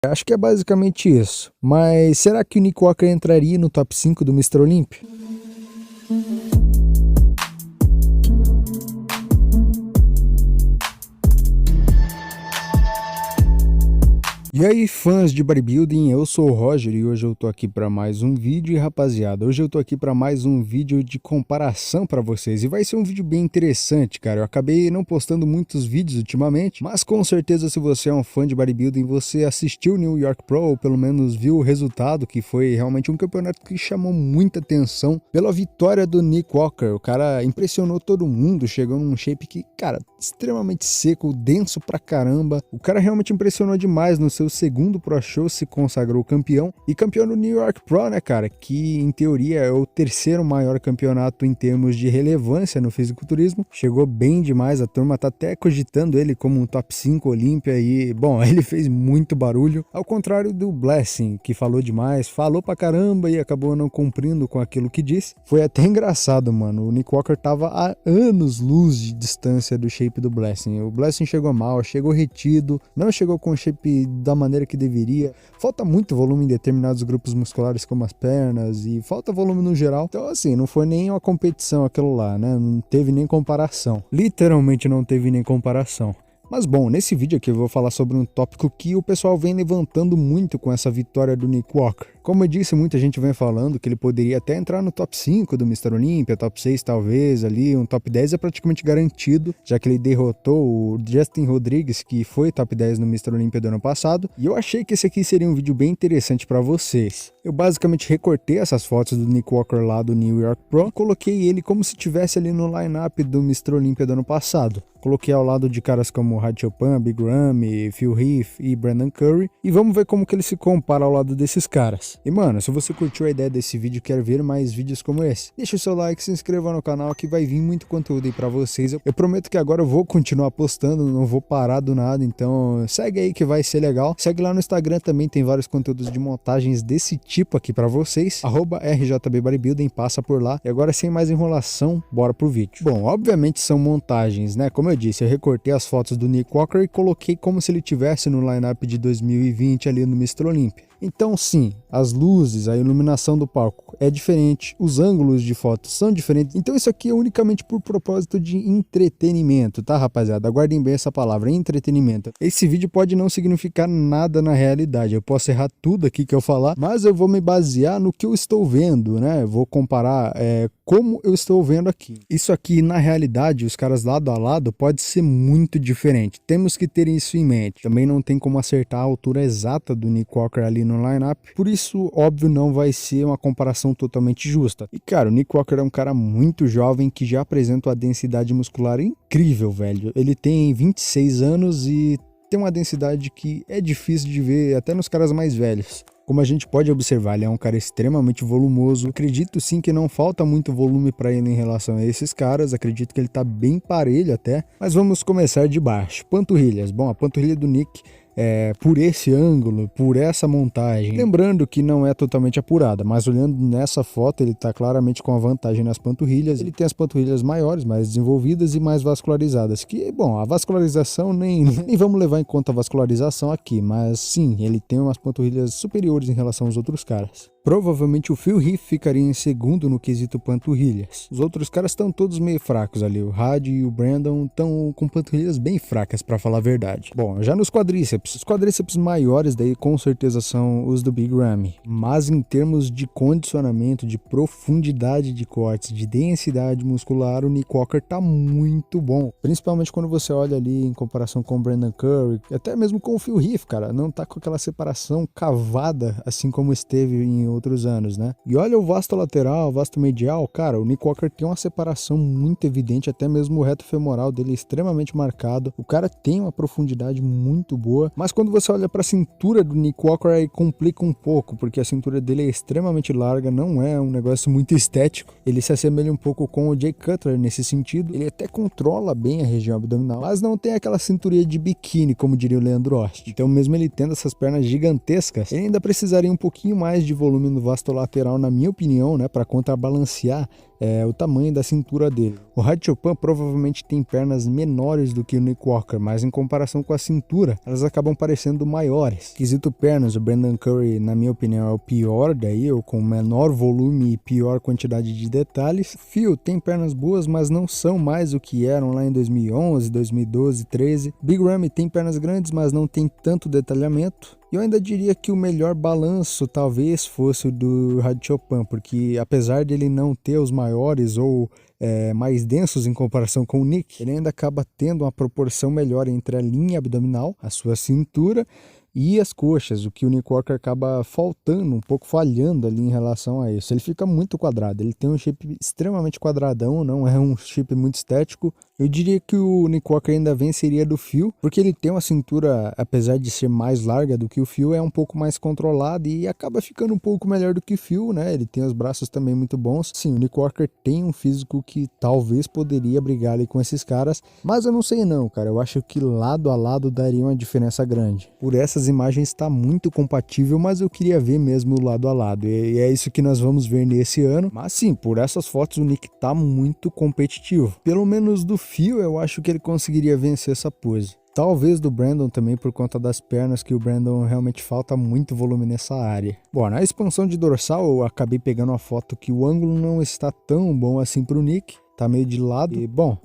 Acho que é basicamente isso. Mas será que o Nick Walker entraria no top 5 do Mr. Olympia? E aí, fãs de bodybuilding, eu sou o Roger e hoje eu tô aqui para mais um vídeo. E rapaziada, hoje eu tô aqui para mais um vídeo de comparação para vocês e vai ser um vídeo bem interessante, cara. Eu acabei não postando muitos vídeos ultimamente, mas com certeza se você é um fã de bodybuilding, você assistiu o New York Pro ou pelo menos viu o resultado, que foi realmente um campeonato que chamou muita atenção pela vitória do Nick Walker. O cara impressionou todo mundo, chegou num shape que, cara, extremamente seco, denso pra caramba. O cara realmente impressionou demais. No seu segundo Pro Show se consagrou campeão e campeão do New York Pro, né, cara, que em teoria é o terceiro maior campeonato em termos de relevância no fisiculturismo. Chegou bem demais, a turma tá até cogitando ele como um top 5 Olímpia e, bom, ele fez muito barulho, ao contrário do Blessing, que falou demais, falou pra caramba e acabou não cumprindo com aquilo que disse. Foi até engraçado, mano, o Nick Walker tava a anos-luz de distância do shape do Blessing. O Blessing chegou mal, chegou retido, não chegou com o shape da maneira que deveria, falta muito volume em determinados grupos musculares como as pernas e falta volume no geral, então assim, não foi nem uma competição aquilo lá, né, não teve nem comparação, literalmente não teve nem comparação. Mas bom, nesse vídeo aqui eu vou falar sobre um tópico que o pessoal vem levantando muito com essa vitória do Nick Walker. Como eu disse, muita gente vem falando que ele poderia até entrar no top 5 do Mr. Olympia, top 6 talvez, ali, um top 10 é praticamente garantido, já que ele derrotou o Justin Rodrigues, que foi top 10 no Mr. Olympia do ano passado, e eu achei que esse aqui seria um vídeo bem interessante para vocês. Eu basicamente recortei essas fotos do Nick Walker lá do New York Pro e coloquei ele como se estivesse ali no line-up do Mr. Olympia do ano passado. Coloquei ao lado de caras como Hadi Choopan, Big Ramy, Phil Heath e Brandon Curry e vamos ver como que ele se compara ao lado desses caras. E mano, se você curtiu a ideia desse vídeo e quer ver mais vídeos como esse, deixa o seu like, se inscreva no canal que vai vir muito conteúdo aí pra vocês. Eu prometo que agora eu vou continuar postando, não vou parar do nada, então segue aí que vai ser legal. Segue lá no Instagram também, tem vários conteúdos de montagens desse tipo aqui pra vocês, @RJBBodybuilding, passa por lá. E agora sem mais enrolação, bora pro vídeo. Bom, obviamente são montagens, né, como eu disse, eu recortei as fotos do Nick Walker e coloquei como se ele tivesse no lineup de 2020 ali no Mr. Olympia. Então sim, as luzes, a iluminação do palco é diferente, os ângulos de foto são diferentes, então isso aqui é unicamente por propósito de entretenimento, tá rapaziada? Aguardem bem essa palavra, entretenimento. Esse vídeo pode não significar nada na realidade, eu posso errar tudo aqui que eu falar, mas eu vou me basear no que eu estou vendo, né? Eu vou comparar como eu estou vendo aqui. Isso aqui na realidade, os caras lado a lado pode ser muito diferente, temos que ter isso em mente. Também não tem como acertar a altura exata do Nick Walker ali no lineup, por isso óbvio não vai ser uma comparação totalmente justa. E cara, o Nick Walker é um cara muito jovem que já apresenta uma densidade muscular incrível, velho. Ele tem 26 anos e tem uma densidade que é difícil de ver até nos caras mais velhos. Como a gente pode observar, ele é um cara extremamente volumoso. Acredito sim que não falta muito volume para ele em relação a esses caras. Acredito que ele tá bem parelho até. Mas vamos começar de baixo. Panturrilhas. Bom, a panturrilha do Nick por esse ângulo, por essa montagem. Lembrando que não é totalmente apurada, mas olhando nessa foto ele está claramente com a vantagem nas panturrilhas. Ele tem as panturrilhas maiores, mais desenvolvidas e mais vascularizadas, que, bom, a vascularização nem vamos levar em conta a vascularização aqui, mas sim, ele tem umas panturrilhas superiores em relação aos outros caras. Provavelmente o Phil Heath ficaria em segundo no quesito panturrilhas. Os outros caras estão todos meio fracos ali. O Hadi e o Brandon estão com panturrilhas bem fracas, para falar a verdade. Bom, já nos quadríceps. Os quadríceps maiores daí com certeza são os do Big Ramy. Mas em termos de condicionamento, de profundidade de cortes, de densidade muscular, o Nick Walker tá muito bom. Principalmente quando você olha ali em comparação com o Brandon Curry, até mesmo com o Phil Heath, cara. Não tá com aquela separação cavada, assim como esteve em outros anos, né? E olha o vasto lateral, o vasto medial, cara, o Nick Walker tem uma separação muito evidente, até mesmo o reto femoral dele é extremamente marcado, o cara tem uma profundidade muito boa, mas quando você olha para a cintura do Nick Walker aí complica um pouco, porque a cintura dele é extremamente larga, não é um negócio muito estético, ele se assemelha um pouco com o Jay Cutler nesse sentido, ele até controla bem a região abdominal, mas não tem aquela cinturinha de biquíni, como diria o Leandro Ost. Então mesmo ele tendo essas pernas gigantescas, ele ainda precisaria um pouquinho mais de volume no vasto lateral, na minha opinião, né, para contrabalancear é o tamanho da cintura dele. O Ratchopan provavelmente tem pernas menores do que o Nick Walker, mas em comparação com a cintura, elas acabam parecendo maiores. Quesito pernas, o Brandon Curry, na minha opinião, é o pior daí, ou com menor volume e pior quantidade de detalhes. Phil tem pernas boas, mas não são mais o que eram lá em 2011, 2012, 13. Big Ramy tem pernas grandes, mas não tem tanto detalhamento. E eu ainda diria que o melhor balanço talvez fosse o do Ratchopan, porque apesar dele não ter os maiores ou mais densos em comparação com o Nick, ele ainda acaba tendo uma proporção melhor entre a linha abdominal, a sua cintura e as coxas, o que o Nick Walker acaba faltando, um pouco falhando ali em relação a isso. Ele fica muito quadrado, ele tem um shape extremamente quadradão, não é um shape muito estético. Eu diria que o Nick Walker ainda venceria do Phil, porque ele tem uma cintura, apesar de ser mais larga do que o Phil, é um pouco mais controlada e acaba ficando um pouco melhor do que o Phil, né? Ele tem os braços também muito bons. Sim, o Nick Walker tem um físico que talvez poderia brigar ali com esses caras, mas eu não sei não, cara. Eu acho que lado a lado daria uma diferença grande. Por essas imagens está muito compatível, mas eu queria ver mesmo o lado a lado. E é isso que nós vamos ver nesse ano. Mas sim, por essas fotos o Nick tá muito competitivo. Pelo menos do Phil, eu acho que ele conseguiria vencer essa pose. Talvez do Brandon também por conta das pernas, que o Brandon realmente falta muito volume nessa área. Bom, na expansão de dorsal eu acabei pegando uma foto que o ângulo não está tão bom assim pro Nick. Tá meio de lado. E, bom,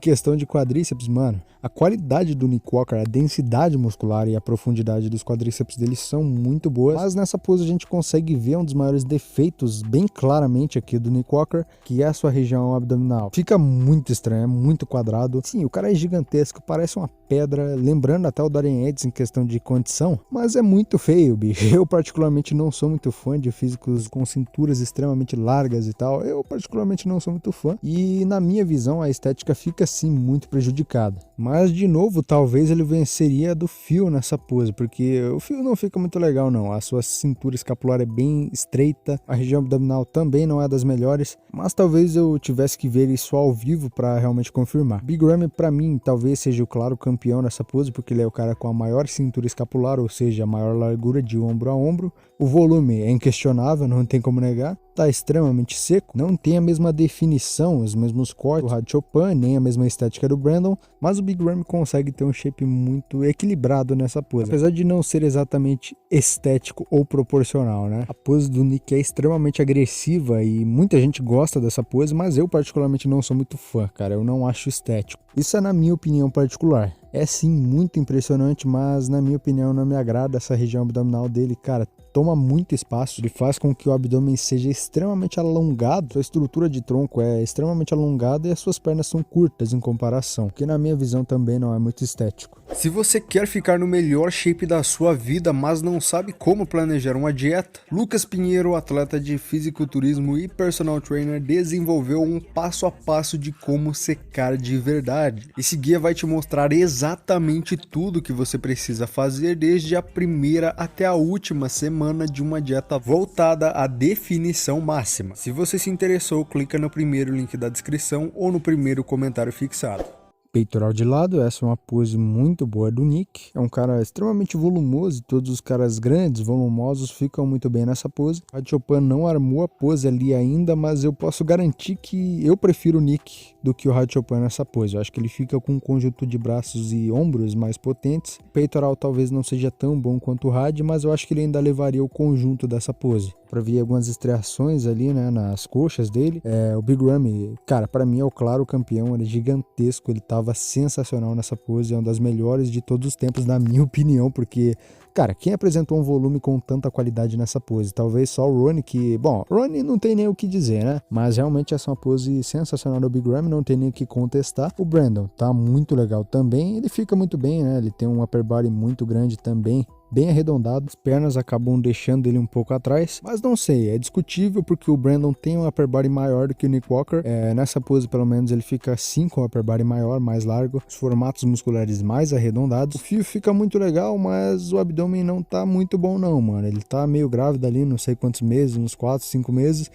questão de quadríceps, mano. A qualidade do Nick Walker, a densidade muscular e a profundidade dos quadríceps dele são muito boas. Mas nessa pose a gente consegue ver um dos maiores defeitos bem claramente aqui do Nick Walker, que é a sua região abdominal. Fica muito estranho, é muito quadrado. Sim, o cara é gigantesco, parece uma pedra, lembrando até o Dorian Yates em questão de condição, mas é muito feio, bicho. Eu particularmente não sou muito fã de físicos com cinturas extremamente largas e tal. Eu particularmente não sou muito fã. E na minha visão a estética fica sim muito prejudicada. Mas de novo, talvez ele venceria do Phil nessa pose, porque o Phil não fica muito legal não. A sua cintura escapular é bem estreita, a região abdominal também não é das melhores, mas talvez eu tivesse que ver isso ao vivo para realmente confirmar. Big Ramy para mim talvez seja o claro campeão nessa pose, porque ele é o cara com a maior cintura escapular, ou seja, a maior largura de ombro a ombro. O volume é inquestionável, não tem como negar. Tá extremamente seco, não tem a mesma definição, os mesmos cortes do Ratchopan, nem a mesma estética do Brandon, mas o Big Ramy consegue ter um shape muito equilibrado nessa pose, apesar de não ser exatamente estético ou proporcional, né? A pose do Nick é extremamente agressiva e muita gente gosta dessa pose, mas eu particularmente não sou muito fã, cara, eu não acho estético. Isso é na minha opinião particular. É sim muito impressionante, mas na minha opinião não me agrada essa região abdominal dele, cara. Toma muito espaço, ele faz com que o abdômen seja extremamente alongado, sua estrutura de tronco é extremamente alongada e as suas pernas são curtas em comparação, que na minha visão também não é muito estético. Se você quer ficar no melhor shape da sua vida, mas não sabe como planejar uma dieta, Lucas Pinheiro, atleta de fisiculturismo e personal trainer, desenvolveu um passo a passo de como secar de verdade. Esse guia vai te mostrar exatamente tudo que você precisa fazer desde a primeira até a última semana de uma dieta voltada à definição máxima. Se você se interessou, clica no primeiro link da descrição ou no primeiro comentário fixado. Peitoral de lado, essa é uma pose muito boa do Nick, é um cara extremamente volumoso e todos os caras grandes, volumosos ficam muito bem nessa pose. A Ratchopan não armou a pose ali ainda, mas eu posso garantir que eu prefiro o Nick do que o Ratchopan nessa pose. Eu acho que ele fica com um conjunto de braços e ombros mais potentes. O peitoral talvez não seja tão bom quanto o Rad, mas eu acho que ele ainda levaria o conjunto dessa pose. Pra ver algumas estriações ali, né, nas coxas dele. O Big Ramy, cara, pra mim é o claro campeão, ele é gigantesco, ele tava sensacional nessa pose, é uma das melhores de todos os tempos, na minha opinião, porque, cara, quem apresentou um volume com tanta qualidade nessa pose? Talvez só o Ronnie, que, bom, Ronnie não tem nem o que dizer, né, mas realmente essa é uma pose sensacional do Big Ramy, não tem nem o que contestar. O Brandon tá muito legal também, ele fica muito bem, né, ele tem um upper body muito grande também, bem arredondado, as pernas acabam deixando ele um pouco atrás, mas não sei, é discutível porque o Brandon tem um upper body maior do que o Nick Walker, nessa pose pelo menos ele fica assim com o upper body maior, mais largo, os formatos musculares mais arredondados. O fio fica muito legal, mas o abdômen não tá muito bom não, mano, ele tá meio grávido ali, não sei quantos meses, uns 4, 5 meses,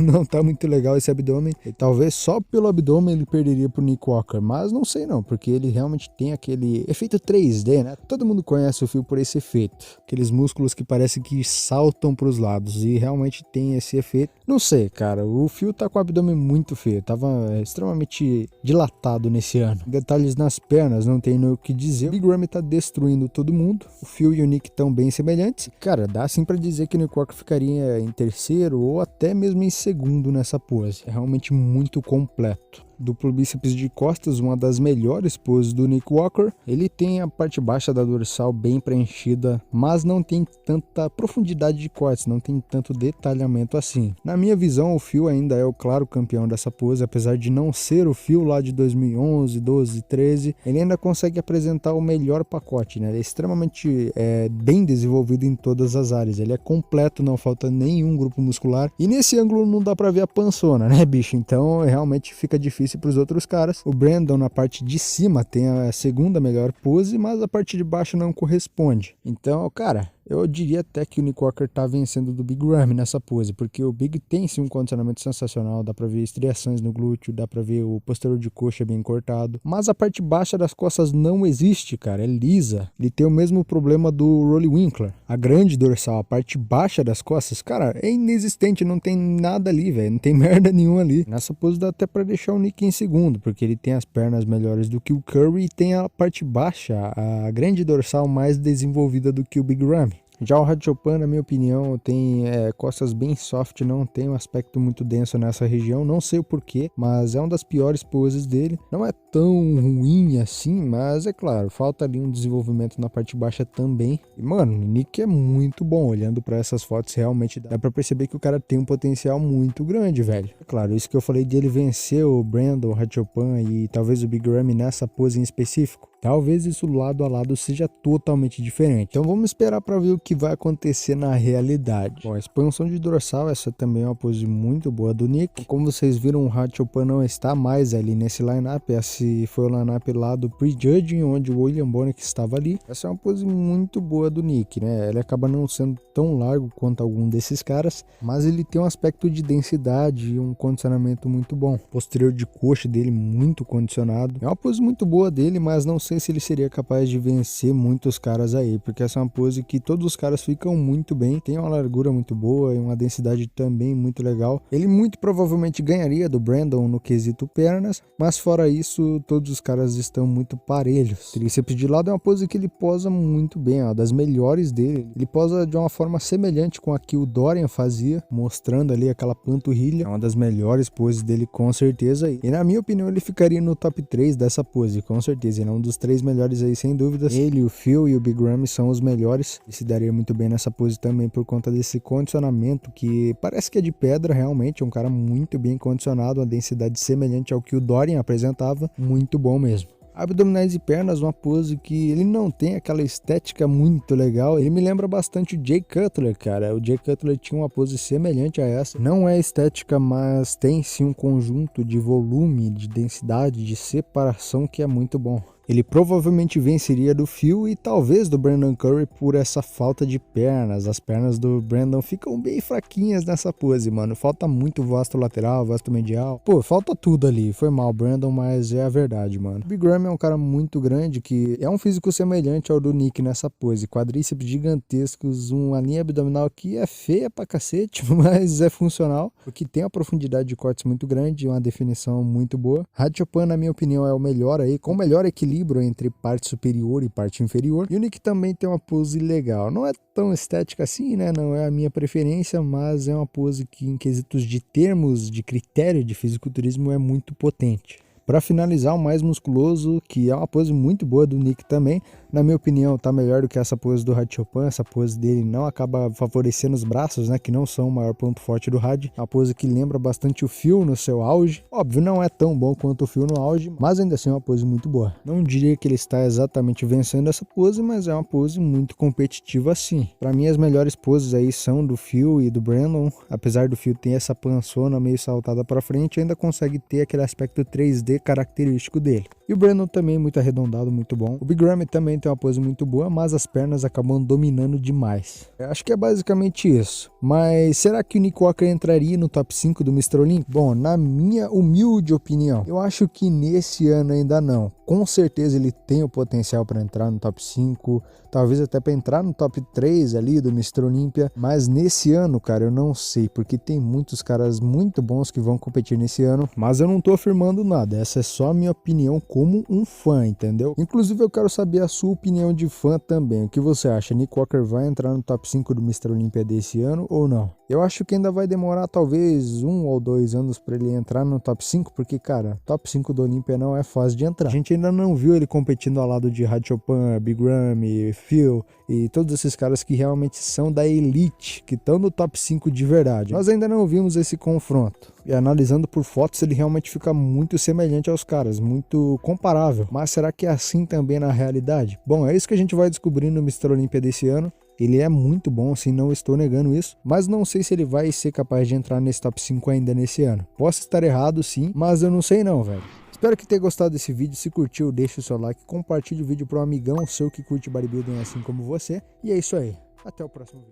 não tá muito legal esse abdômen, e talvez só pelo abdômen ele perderia pro Nick Walker, mas não sei não, porque ele realmente tem aquele efeito 3D, né, todo mundo conhece o fio por esse efeito. efeito. Aqueles músculos que parece que saltam para os lados e realmente tem esse efeito. Não sei, cara, o Phil tá com o abdômen muito feio, tava extremamente dilatado nesse ano. Detalhes nas pernas, não tem no que dizer. O Big Ramy tá destruindo todo mundo. O Phil e o Nick estão bem semelhantes. Cara, dá sim pra dizer que o Nick Walker ficaria em terceiro ou até mesmo em segundo nessa pose. É realmente muito completo. Duplo bíceps de costas, uma das melhores poses do Nick Walker. Ele tem a parte baixa da dorsal bem preenchida, mas não tem tanta profundidade de cortes, não tem tanto detalhamento assim. Na minha visão, o Phil ainda é o claro campeão dessa pose, apesar de não ser o Phil lá de 2011, 12, 13, ele ainda consegue apresentar o melhor pacote, né? Ele é extremamente bem desenvolvido em todas as áreas, ele é completo, não falta nenhum grupo muscular, e nesse ângulo não dá pra ver a pançona, né, bicho? Então realmente fica difícil para os outros caras. O Brandon na parte de cima tem a segunda melhor pose, mas a parte de baixo não corresponde. Então, cara, eu diria até que o Nick Walker tá vencendo do Big Ramy nessa pose, porque o Big tem sim um condicionamento sensacional, dá pra ver estriações no glúteo, dá pra ver o posterior de coxa bem cortado, mas a parte baixa das costas não existe, cara, é lisa. Ele tem o mesmo problema do Rolly Winkler. A grande dorsal, a parte baixa das costas, cara, é inexistente, não tem nada ali, velho, não tem merda nenhuma ali. Nessa pose dá até pra deixar o Nick em segundo, porque ele tem as pernas melhores do que o Curry e tem a parte baixa, a grande dorsal mais desenvolvida do que o Big Ramy. Já o Ratchopan, na minha opinião, tem costas bem soft, não tem um aspecto muito denso nessa região, não sei o porquê, mas é uma das piores poses dele. Não é tão ruim assim, mas é claro, falta ali um desenvolvimento na parte baixa também. E mano, o Nick é muito bom, olhando pra essas fotos realmente dá pra perceber que o cara tem um potencial muito grande, velho. É claro, isso que eu falei de ele vencer o Brandon, o Ratchopan e talvez o Big Ramy nessa pose em específico, talvez isso lado a lado seja totalmente diferente. Então vamos esperar para ver o que vai acontecer na realidade. Bom, a expansão de dorsal, essa também é uma pose muito boa do Nick. Como vocês viram, o Ratchopan não está mais ali nesse lineup. Esse foi o lineup lá do Prejudging, onde o William Bonac estava ali. Essa é uma pose muito boa do Nick, né? Ele acaba não sendo tão largo quanto algum desses caras, mas ele tem um aspecto de densidade e um condicionamento muito bom. O posterior de coxa dele muito condicionado. É uma pose muito boa dele, mas não sei se ele seria capaz de vencer muitos caras aí, porque essa é uma pose que todos os caras ficam muito bem, tem uma largura muito boa e uma densidade também muito legal. Ele muito provavelmente ganharia do Brandon no quesito pernas, mas fora isso, todos os caras estão muito parelhos. Tríceps de lado é uma pose que ele posa muito bem, é uma das melhores dele. Ele posa de uma forma semelhante com a que o Dorian fazia, mostrando ali aquela panturrilha, é uma das melhores poses dele com certeza. E na minha opinião ele ficaria no top 3 dessa pose, com certeza, ele é um dos 3 melhores aí sem dúvidas. Ele, o Phil e o Big Ramy são os melhores. Ele se daria muito bem nessa pose também por conta desse condicionamento que parece que é de pedra realmente, é um cara muito bem condicionado, uma densidade semelhante ao que o Dorian apresentava, muito bom mesmo. Abdominais e pernas, uma pose que ele não tem aquela estética muito legal. Ele me lembra bastante o Jay Cutler, cara. O Jay Cutler tinha uma pose semelhante a essa. Não é estética, mas tem sim um conjunto de volume, de densidade, de separação que é muito bom. Ele provavelmente venceria do Phil e talvez do Brandon Curry por essa falta de pernas. As pernas do Brandon ficam bem fraquinhas nessa pose, mano. Falta muito vasto lateral, vasto medial. Pô, falta tudo ali. Foi mal, Brandon, mas é a verdade, mano. O Big Ramy é um cara muito grande que é um físico semelhante ao do Nick nessa pose. Quadríceps gigantescos, uma linha abdominal que é feia pra cacete, mas é funcional, porque tem uma profundidade de cortes muito grande e uma definição muito boa. Ratchopan, na minha opinião, é o melhor aí, com o melhor equilíbrio entre parte superior e parte inferior. E o Nick também tem uma pose legal. Não é tão estética assim, né? Não é a minha preferência, mas é uma pose que, em quesitos de termos de critério de fisiculturismo, é muito potente. Para finalizar, o mais musculoso, que é uma pose muito boa do Nick também, na minha opinião tá melhor do que essa pose do Ratchopan. Essa pose dele não acaba favorecendo os braços, né, que não são o maior ponto forte do Rad. É uma pose que lembra bastante o Phil no seu auge. Óbvio, não é tão bom quanto o Phil no auge, mas ainda assim é uma pose muito boa. Não diria que ele está exatamente vencendo essa pose, mas é uma pose muito competitiva sim. Para mim as melhores poses aí são do Phil e do Brandon. Apesar do Phil ter essa pançona meio saltada para frente, ainda consegue ter aquele aspecto 3D ser característico dele. E o Brandon também muito arredondado, muito bom. O Big Ramy também tem uma pose muito boa, mas as pernas acabam dominando demais. Eu acho que é basicamente isso. Mas será que o Nick Walker entraria no top 5 do Mr. Olympia? Bom, na minha humilde opinião, eu acho que nesse ano ainda não. Com certeza ele tem o potencial para entrar no top 5, talvez até para entrar no top 3 ali do Mr. Olympia, mas nesse ano, cara, eu não sei, porque tem muitos caras muito bons que vão competir nesse ano, mas eu não tô afirmando nada, essa é só a minha opinião como um fã, entendeu? Inclusive eu quero saber a sua opinião de fã também, o que você acha? Nick Walker vai entrar no top 5 do Mr. Olympia desse ano ou não? Eu acho que ainda vai demorar talvez 1 ou 2 anos para ele entrar no top 5, porque, cara, top 5 do Olympia não é fácil de entrar. A gente ainda não viu ele competindo ao lado de Ratchopan, Big Ramy, Phil e todos esses caras que realmente são da elite, que estão no top 5 de verdade. Nós ainda não vimos esse confronto. E analisando por fotos, ele realmente fica muito semelhante aos caras, muito comparável. Mas será que é assim também na realidade? Bom, é isso que a gente vai descobrir no Mr. Olympia desse ano. Ele é muito bom, assim, não estou negando isso, mas não sei se ele vai ser capaz de entrar nesse top 5 ainda nesse ano. Posso estar errado sim, mas eu não sei não, velho. Espero que tenha gostado desse vídeo, se curtiu, deixa o seu like, compartilhe o vídeo para um amigão seu que curte bodybuilding assim como você. E é isso aí, até o próximo vídeo.